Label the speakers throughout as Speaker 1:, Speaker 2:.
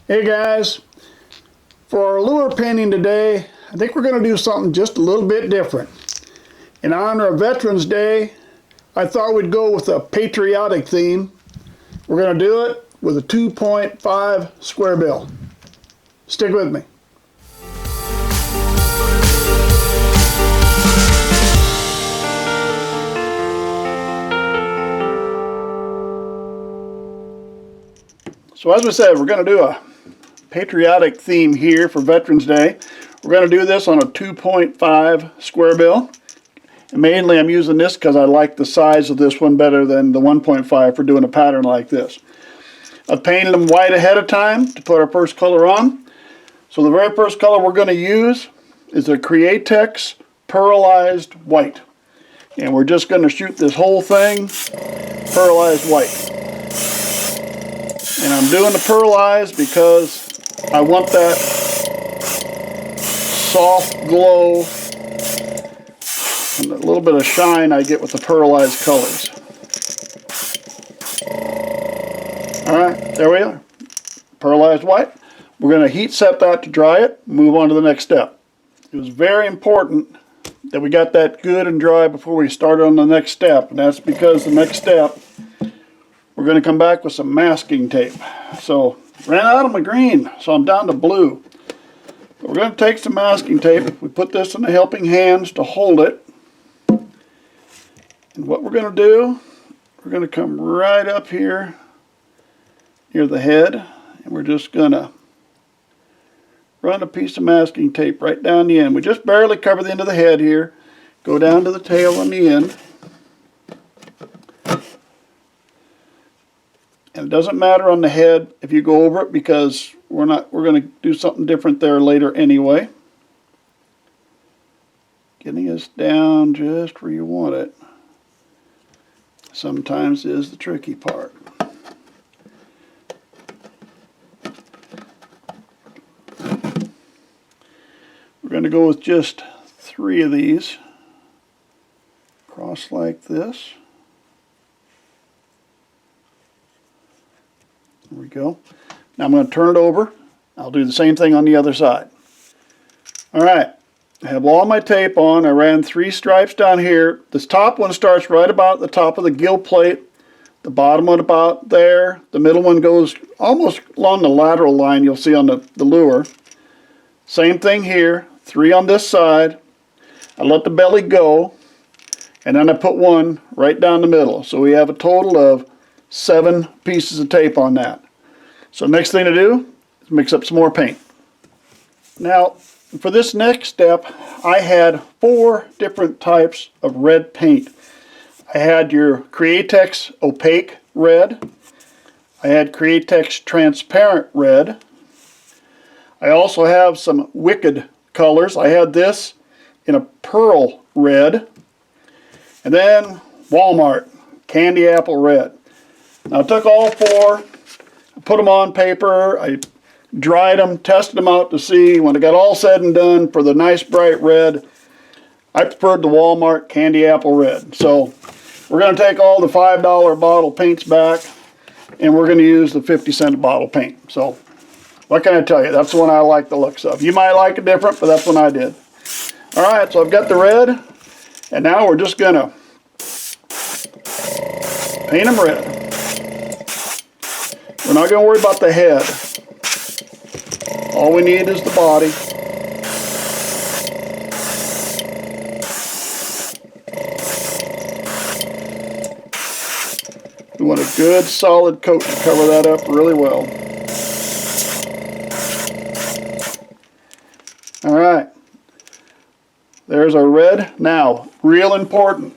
Speaker 1: Hey guys, for our lure painting today, I think we're going to do something just a little bit different. In honor of Veterans Day, I thought we'd go with a patriotic theme. We're going to do it with a 2.5 square bill. Stick with me. So as we said, we're going to do a patriotic theme here for Veterans Day. We're going to do this on a 2.5 square bill. And mainly I'm using this because I like the size of this one better than the 1.5 for doing a pattern like this. I've painted them white ahead of time to put our first color on. So the very first color we're going to use is a Createx Pearlized White. And we're just going to shoot this whole thing pearlized white. And I'm doing the pearlized because I want that soft glow and a little bit of shine I get with the pearlized colors. Alright, there we are. Pearlized white. We're going to heat set that to dry it, move on to the next step. It was very important that we got that good and dry before we started on the next step, and that's because the next step we're going to come back with some masking tape. So, ran out of my green, so I'm down to blue. But we're going to take some masking tape. We put this in the helping hands to hold it. And what we're going to do, we're going to come right up here near the head, and we're just going to run a piece of masking tape right down the end. We just barely cover the end of the head here. Go down to the tail on the end. And it doesn't matter on the head if you go over it because we're going to do something different there later anyway. Getting us down just where you want it sometimes is the tricky part. We're going to go with just 3 of these. Cross like this. There we go. Now I'm going to turn it over. I'll do the same thing on the other side. Alright, I have all my tape on. I ran 3 stripes down here. This top one starts right about the top of the gill plate. The bottom one about there. The middle one goes almost along the lateral line you'll see on the lure. Same thing here. 3 on this side. I let the belly go. And then I put 1 right down the middle. So we have a total of 7 pieces of tape on that. So next thing to do is mix up some more paint. Now for this next step I had 4 different types of red paint. I had your Createx Opaque Red. I had Createx Transparent Red. I also have some Wicked colors. I had this in a Pearl Red. And then Walmart Candy Apple Red. Now I took all 4, I put them on paper, I dried them, tested them out to see. When it got all said and done, for the nice bright red, I preferred the Walmart Candy Apple Red. So we're going to take all the $5 bottle paints back and we're going to use the 50-cent bottle paint. So what can I tell you? That's the one I like the looks of. You might like it different, but that's one I did. Alright, so I've got the red, and now we're just going to paint them red. We're not going to worry about the head. All we need is the body. We want a good solid coat to cover that up really well. Alright. There's our red. Now, real important.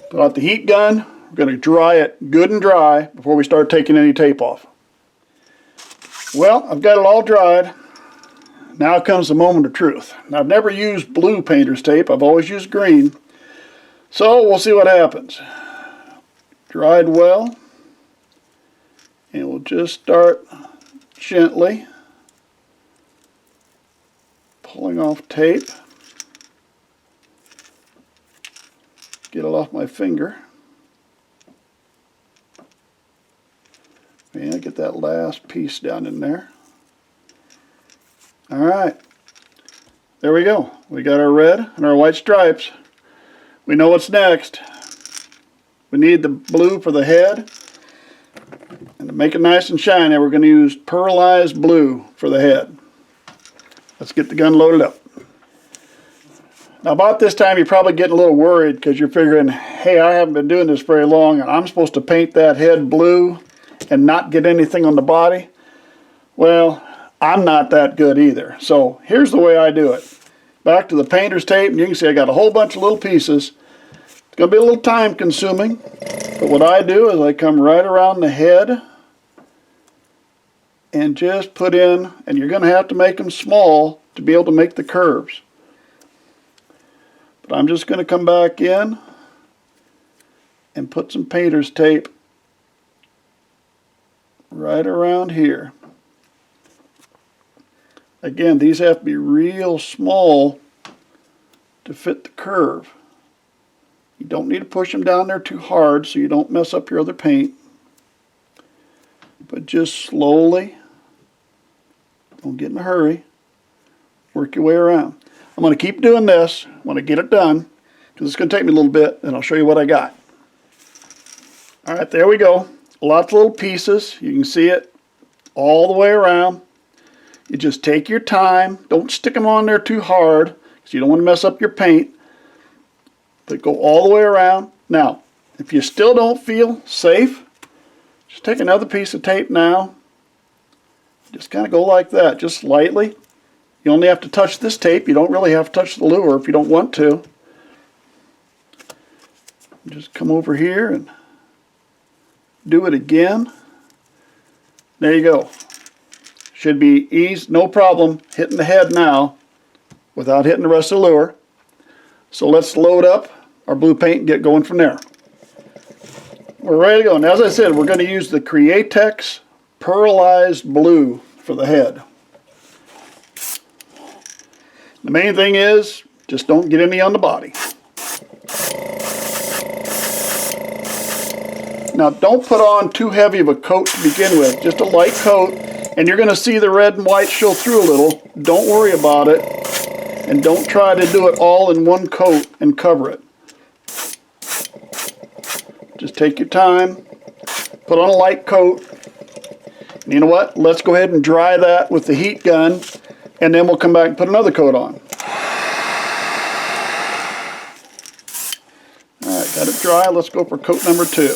Speaker 1: Put out the heat gun. We're going to dry it good and dry before we start taking any tape off. Well, I've got it all dried. Now comes the moment of truth. Now, I've never used blue painter's tape. I've always used green. So we'll see what happens. Dried well. And we'll just start gently pulling off tape. Get it off my finger. And get that last piece down in there. All right. There we go. We got our red and our white stripes. We know what's next. We need the blue for the head. And to make it nice and shiny, we're going to use pearlized blue for the head. Let's get the gun loaded up. Now about this time you're probably getting a little worried because you're figuring, hey, I haven't been doing this very long and I'm supposed to paint that head blue and not get anything on the body. Well, I'm not that good either. So here's the way I do it. Back to the painter's tape, and you can see I got a whole bunch of little pieces. It's going to be a little time consuming, but what I do is I come right around the head and just put in, and you're going to have to make them small to be able to make the curves. But I'm just going to come back in and put some painter's tape right around here. Again, these have to be real small to fit the curve. You don't need to push them down there too hard so you don't mess up your other paint. But just slowly, don't get in a hurry, work your way around. I'm going to keep doing this when I get it done, because it's going to take me a little bit, and I'll show you what I got. All right, there we go. Lots of little pieces. You can see it all the way around. You just take your time. Don't stick them on there too hard because you don't want to mess up your paint. But go all the way around. Now, if you still don't feel safe, just take another piece of tape now. Just kind of go like that, just lightly. You only have to touch this tape. You don't really have to touch the lure if you don't want to. Just come over here and do it again. There you go. Should be easy, no problem hitting the head now without hitting the rest of the lure. So let's load up our blue paint and get going from there. We're ready to go. And as I said, we're going to use the Createx Pearlized Blue for the head. The main thing is, just don't get any on the body. Now don't put on too heavy of a coat to begin with, just a light coat. And you're going to see the red and white show through a little. Don't worry about it. And don't try to do it all in one coat and cover it. Just take your time. Put on a light coat. And you know what? Let's go ahead and dry that with the heat gun. And then we'll come back and put another coat on. Alright, got it dry. Let's go for coat number 2.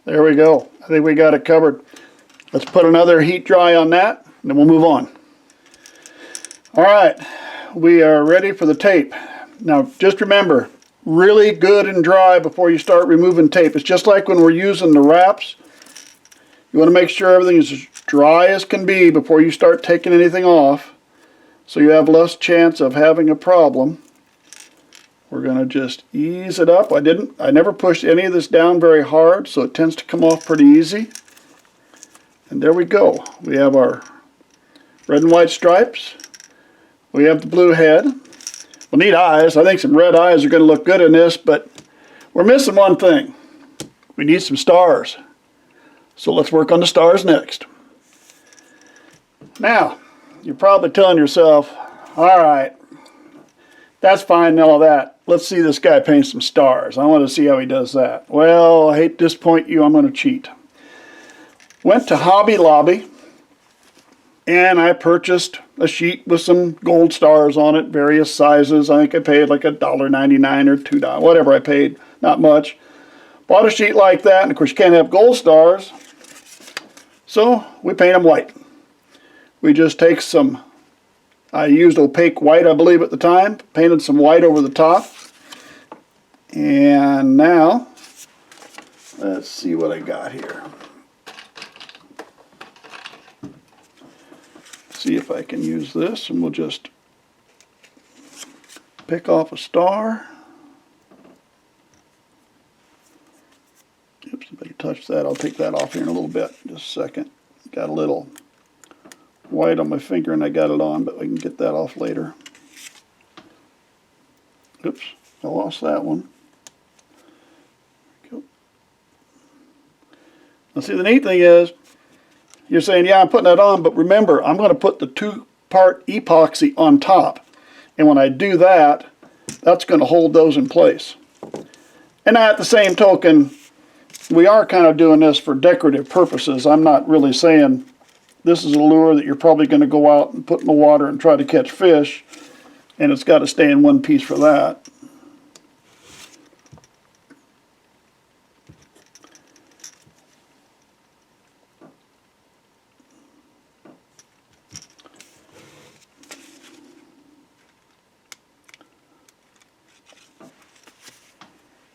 Speaker 1: There we go. I think we got it covered. Let's put another heat dry on that, and then we'll move on. All right, we are ready for the tape. Now, just remember, really good and dry before you start removing tape. It's just like when we're using the wraps. You want to make sure everything is as dry as can be before you start taking anything off, so you have less chance of having a problem. We're going to just ease it up. I never pushed any of this down very hard, so it tends to come off pretty easy. And there we go. We have our red and white stripes. We have the blue head. We'll need eyes. I think some red eyes are going to look good in this, but we're missing one thing. We need some stars. So let's work on the stars next. Now, you're probably telling yourself, all right, that's fine and all that. Let's see this guy paint some stars. I want to see how he does that. Well, I hate to disappoint you. I'm going to cheat. Went to Hobby Lobby and I purchased a sheet with some gold stars on it, various sizes. I think I paid like $1.99 or $2, whatever I paid, not much. Bought a sheet like that, and of course you can't have gold stars, so we paint them white. We just take some, I used opaque white I believe at the time, painted some white over the top. And now, let's see what I got here. See if I can use this, and we'll just pick off a star. Oops, if I touch that, I'll take that off here in a little bit. Just a second. Got a little white on my finger and I got it on, but I can get that off later. Oops, I lost that one. Now see, the neat thing is, you're saying, yeah, I'm putting that on, but remember, I'm going to put the 2-part epoxy on top. And when I do that, that's going to hold those in place. And at the same token, we are kind of doing this for decorative purposes. I'm not really saying this is a lure that you're probably going to go out and put in the water and try to catch fish, and it's got to stay in one piece for that.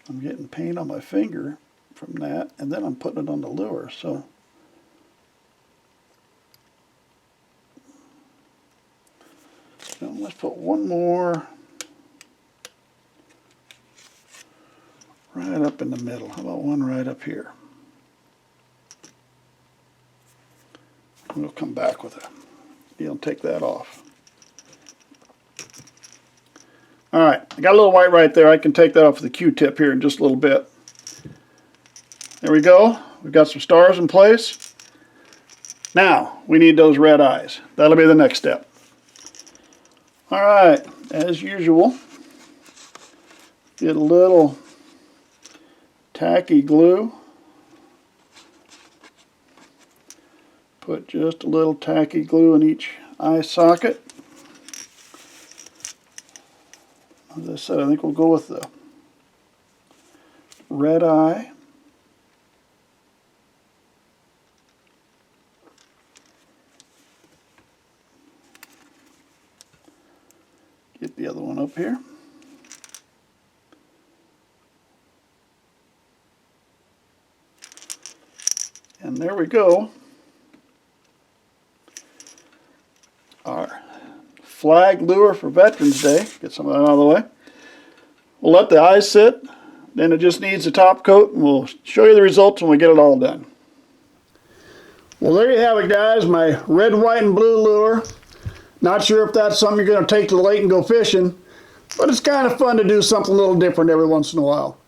Speaker 1: I'm getting paint on my finger from that, and then I'm putting it on the lure. So let's put one more right up in the middle. How about one right up here? We'll come back with it. You'll take that off. All right, I got a little white right there. I can take that off with a Q-tip here in just a little bit. There we go. We've got some stars in place. Now, we need those red eyes. That'll be the next step. All right, as usual, get a little tacky glue. Put just a little tacky glue in each eye socket. As I said, I think we'll go with the red eye. Get the other one up here. And there we go. Our flag lure for Veterans Day. Get some of that out of the way. We'll let the eyes sit. Then it just needs a top coat, and we'll show you the results when we get it all done. Well, there you have it, guys. My red, white, and blue lure. Not sure if that's something you're going to take to the lake and go fishing, but it's kind of fun to do something a little different every once in a while.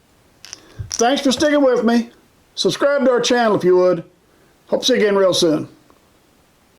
Speaker 1: Thanks for sticking with me. Subscribe to our channel if you would. Hope to see you again real soon.